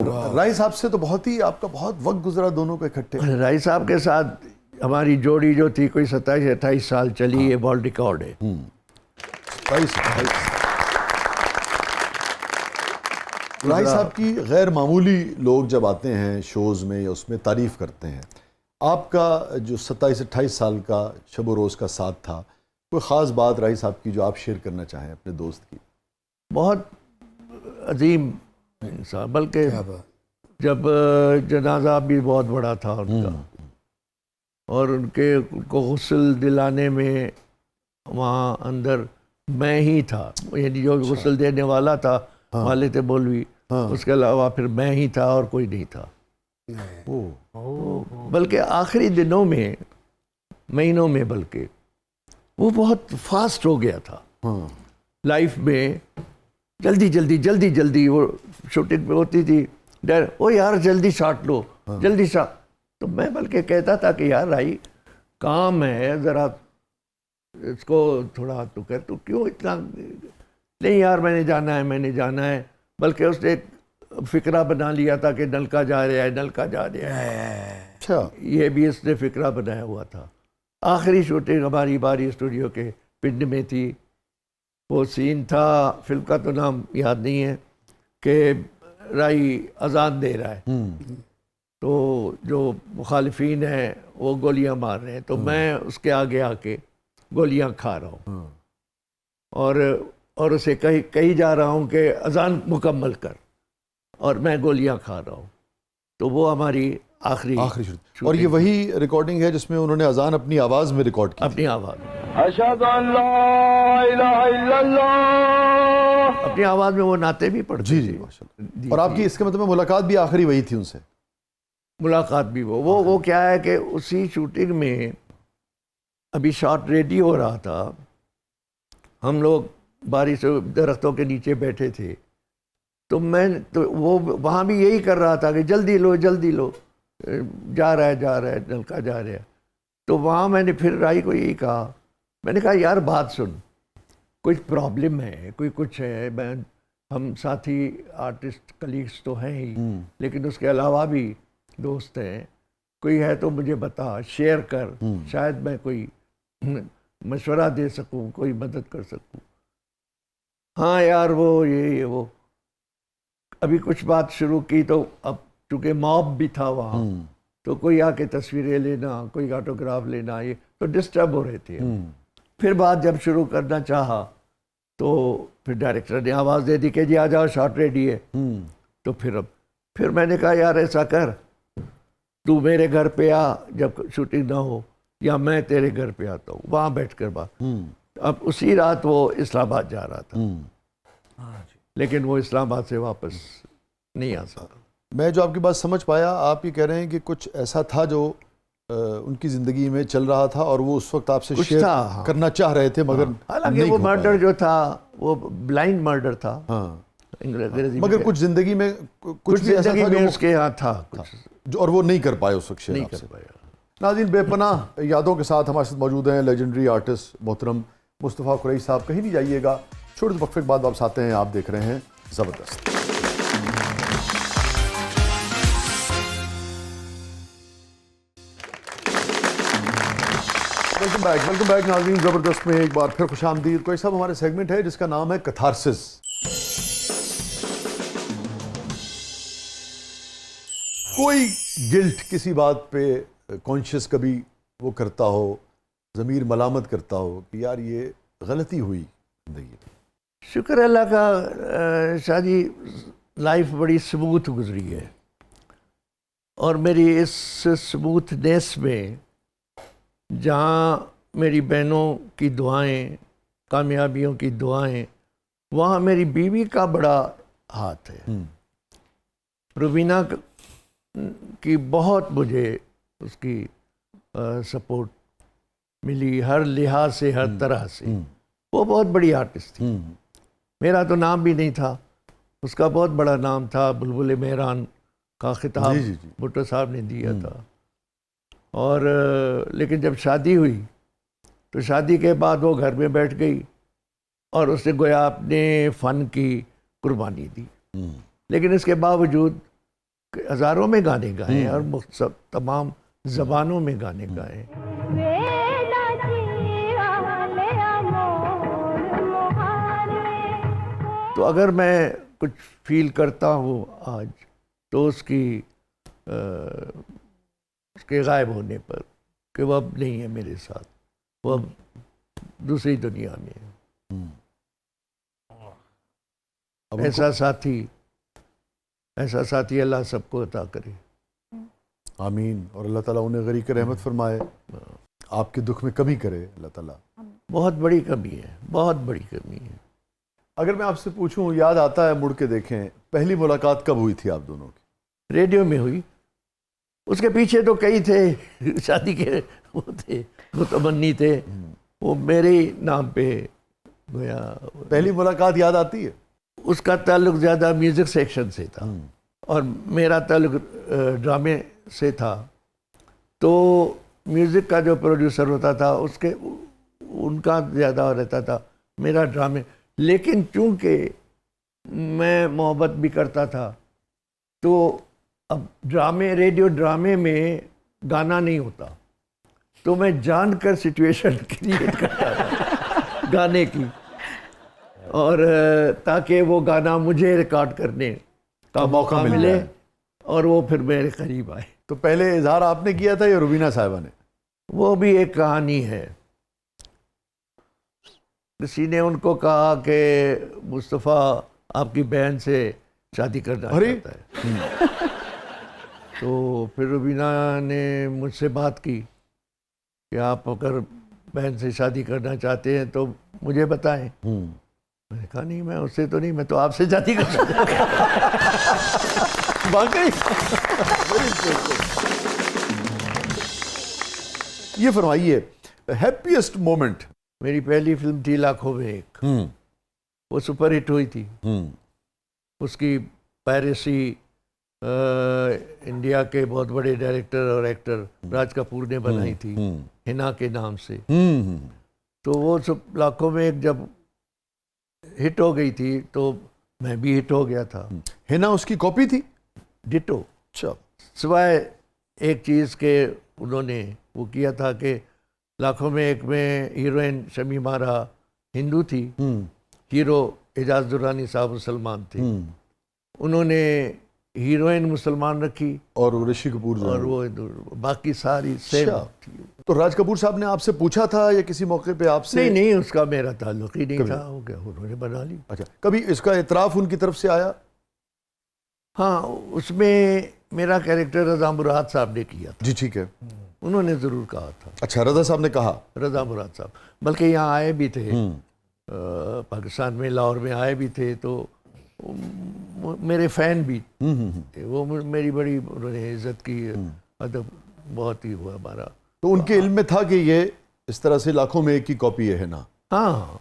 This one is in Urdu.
رائی صاحب سے تو بہت ہی آپ کا بہت وقت گزرا دونوں کو اکٹھے. رائی صاحب کے ساتھ ہماری جوڑی جو تھی کوئی 27-28 سال چلی. یہ ورلڈ ریکارڈ ہے. رائی صاحب کی غیر معمولی لوگ جب آتے ہیں شوز میں یا اس میں تعریف کرتے ہیں. آپ کا جو 27-28 سال کا شب و روز کا ساتھ تھا, کوئی خاص بات رائی صاحب کی جو آپ شیئر کرنا چاہیں اپنے دوست کی؟ بہت عظیم انسان, بلکہ جب جنازہ بھی بہت بڑا تھا ان کا, اور ان کو غسل دلانے میں وہاں اندر میں ہی تھا, یعنی جو غسل دینے والا تھا والد مولوی, اس کے علاوہ پھر میں ہی تھا اور کوئی نہیں تھا. بلکہ آخری دنوں میں, مہینوں میں, بلکہ وہ بہت فاسٹ ہو گیا تھا لائف میں. جلدی جلدی جلدی جلدی وہ شوٹنگ پہ ہوتی تھی, او یار جلدی شاٹ لو, جلدی شاٹ. تو میں بلکہ کہتا تھا کہ یار رائی کام ہے, ذرا اس کو تھوڑا تو کر, تو کیوں اتنا, نہیں یار میں نے جانا ہے, میں نے جانا ہے. بلکہ اس نے فکرہ بنا لیا تھا کہ نلکا جا رہا ہے, نلکا جا رہا ہے. اچھا, یہ بھی اس نے فکرہ بنایا ہوا تھا. آخری شوٹنگ ہماری باری اسٹوڈیو کے پنڈ میں تھی. وہ سین تھا, فلم کا تو نام یاد نہیں ہے, کہ رائی اذان دے رہا ہے, تو جو مخالفین ہیں وہ گولیاں مار رہے ہیں, تو میں اس کے آگے آ کے گولیاں کھا رہا ہوں, اور اسے کہی جا رہا ہوں کہ اذان مکمل کر, اور میں گولیاں کھا رہا ہوں. تو وہ ہماری آخری شوٹنگ. اور یہ وہی ریکارڈنگ ہے جس میں انہوں نے اذان اپنی آواز میں ریکارڈ کی, اپنی آواز میں, اشہد ان لا الہ الا اللہ, اپنی آواز میں وہ نعتیں بھی پڑھتے جی جی ماشاءاللہ. اور آپ کی اس کے مطلب ملاقات بھی آخری وہی تھی ان سے؟ ملاقات بھی وہ کیا ہے کہ اسی شوٹنگ میں ابھی شاٹ ریڈی ہو رہا تھا, ہم لوگ بارش درختوں کے نیچے بیٹھے تھے, تو وہ وہاں بھی یہی کر رہا تھا کہ جلدی لو جلدی لو, جا رہا ہے نلکا جا رہا ہے. تو وہاں میں نے پھر رائی کو یہی کہا, میں نے کہا یار بات سن, کچھ پرابلم ہے, کوئی کچھ ہے, ہم ساتھی آرٹسٹ کلیگس تو ہیں ہی, لیکن اس کے علاوہ بھی دوست ہیں, کوئی ہے تو مجھے بتا, شیئر کر, شاید میں کوئی مشورہ دے سکوں, کوئی مدد کر سکوں. ہاں یار وہ ابھی کچھ بات شروع کی, تو اب چونکہ موب بھی تھا وہاں, تو کوئی آ کے تصویریں لینا, کوئی آٹوگراف لینا, یہ تو ڈسٹرب ہو رہے تھے. پھر بات جب شروع کرنا چاہا تو پھر ڈائریکٹر نے آواز دے دی کہ جی آ جاؤ شاٹ ریڈی ہے. تو پھر میں نے کہا یار ایسا کر, تو میرے گھر پہ آ جب شوٹنگ نہ ہو, یا میں تیرے گھر پہ آتا ہوں, وہاں بیٹھ کر بات. اب اسی رات وہ اسلام آباد جا رہا تھا, لیکن وہ اسلام آباد سے واپس نہیں آ سکا. میں جو آپ کی بات سمجھ پایا, آپ یہ کہہ رہے ہیں کہ کچھ ایسا تھا جو ان کی زندگی میں چل رہا تھا, اور وہ اس وقت آپ سے شیئر کرنا چاہ رہے تھے, مگر حالانکہ وہ مرڈر جو تھا وہ بلائنڈ مرڈر تھا, مگر کچھ زندگی میں کچھ بھی ایسا تھا جو اس کے یہاں تھا, اور وہ نہیں کر پائے اس وقت شیئر آپ سے. ناظرین, بے پناہ یادوں کے ساتھ ہمارے ساتھ موجود ہیں لیجنڈری آرٹسٹ محترم مصطفیٰ قریشی صاحب. کہیں نہیں جائیے گا, چھوٹے سے وقفے کے بعد واپس آتے ہیں. آپ دیکھ رہے ہیں زبردست. ویلکم بیک ناظرین, زبردست میں ایک بار پھر خوش آمدید. کوئی صاحب, ہمارے سیگمنٹ ہے جس کا نام ہے کتھارسس. کوئی گلٹ کسی بات پہ کانشیس کبھی وہ کرتا ہو, ضمیر ملامت کرتا ہو کہ یار یہ غلطی ہوئی زندگی میں. شکر اللہ کا شاہ جی, لائف بڑی سموتھ گزری ہے, اور میری اس سموتھنیس میں جہاں میری بہنوں کی دعائیں, کامیابیوں کی دعائیں, وہاں میری بیوی کا بڑا ہاتھ ہے. روبینہ کی بہت مجھے اس کی سپورٹ ملی, ہر لحاظ سے, ہر طرح سے. وہ بہت بڑی آرٹسٹ تھی. میرا تو نام بھی نہیں تھا, اس کا بہت بڑا نام تھا. بلبل مہران کا خطاب بھٹو صاحب نے دیا تھا. اور لیکن جب شادی ہوئی تو شادی کے بعد وہ گھر میں بیٹھ گئی, اور اس نے گویا اپنے فن کی قربانی دی. لیکن اس کے باوجود ہزاروں میں گانے گائے اور تمام زبانوں میں گانے گائے. تو اگر میں کچھ فیل کرتا ہوں آج تو اس کے غائب ہونے پر کہ وہ اب نہیں ہے میرے ساتھ, وہ اب دوسری دنیا میں ہے. ایسا ساتھی اللہ سب کو عطا کرے. آمین. اور اللہ تعالیٰ انہیں غریق رحمت فرمائے, آپ کے دکھ میں کمی کرے اللہ تعالیٰ. بہت بڑی کمی ہے, بہت بڑی کمی ہے. اگر میں آپ سے پوچھوں, یاد آتا ہے مڑ کے دیکھیں, پہلی ملاقات کب ہوئی تھی آپ دونوں کی؟ ریڈیو میں ہوئی. اس کے پیچھے تو کئی تھے شادی کے, وہ تمنی تھے, وہ میرے نام پہ گویا. پہلی ملاقات یاد آتی ہے؟ اس کا تعلق زیادہ میوزک سیکشن سے تھا اور میرا تعلق ڈرامے سے تھا. تو میوزک کا جو پروڈیوسر ہوتا تھا ان کا زیادہ رہتا تھا, میرا ڈرامے. لیکن چونکہ میں محبت بھی کرتا تھا تو اب ریڈیو ڈرامے میں گانا نہیں ہوتا, تو میں جان کر سچویشن کریٹ کرتا تھا گانے کی, اور تاکہ وہ گانا مجھے ریکارڈ کرنے کا موقع ملے اور وہ پھر میرے قریب آئے. تو پہلے اظہار آپ نے کیا تھا یا روبینہ صاحبہ نے؟ وہ بھی ایک کہانی ہے. کسی نے ان کو کہا کہ مصطفیٰ آپ کی بہن سے شادی کرنا چاہتا ہے. تو پھر روبینہ نے مجھ سے بات کی کہ آپ اگر بہن سے شادی کرنا چاہتے ہیں تو مجھے بتائیں. میں نے کہا نہیں, میں اس سے تو نہیں, میں تو آپ سے شادی کرنا چاہتا ہوں. واقعی. یہ فرمائیے, ہیپیسٹ مومنٹ. میری پہلی فلم تھی لاکھوں میں ایک, وہ سپر ہٹ ہوئی تھی. اس کی پائریسی انڈیا کے بہت بڑے ڈائریکٹر اور ایکٹر راج کپور نے بنائی تھی ہنا کے نام سے. تو وہ لاکھوں میں ایک جب ہٹ ہو گئی تھی تو میں بھی ہٹ ہو گیا تھا. ہنا اس کی کاپی تھی؟ ڈٹو. اچھا. سوائے ایک چیز کے انہوں نے وہ کیا تھا کہ لاکھوں میں ایک میں ہیروئن شمی مارا ہندو تھی, ہیرو اعجاز درانی صاحب مسلمان تھے. انہوں نے ہیروئن مسلمان رکھی اور رشی کپور اور وہ باقی ساری سیم تھی. تو راج کپور صاحب نے آپ سے پوچھا تھا یا کسی موقع پہ آپ سے؟ نہیں, اس کا میرا تعلق ہی نہیں تھا, ہو گیا, انہوں نے بنا لی. اچھا, کبھی اس کا اعتراف ان کی طرف سے آیا؟ ہاں, اس میں میرا کیریکٹر رضا مراد صاحب نے کیا تھا. جی ٹھیک ہے. انہوں نے ضرور کہا تھا. اچھا, رضا صاحب نے کہا؟ رضا مراد صاحب بلکہ یہاں آئے بھی تھے, پاکستان میں لاہور میں آئے بھی تھے, تو میرے فین بھی تھے. وہ میری بڑی انہوں نے عزت کی, ادب بہت ہی ہوا ہمارا. تو ان کے علم میں تھا کہ یہ اس طرح سے لاکھوں میں ایک کی کاپی ہے نا؟ ہاں.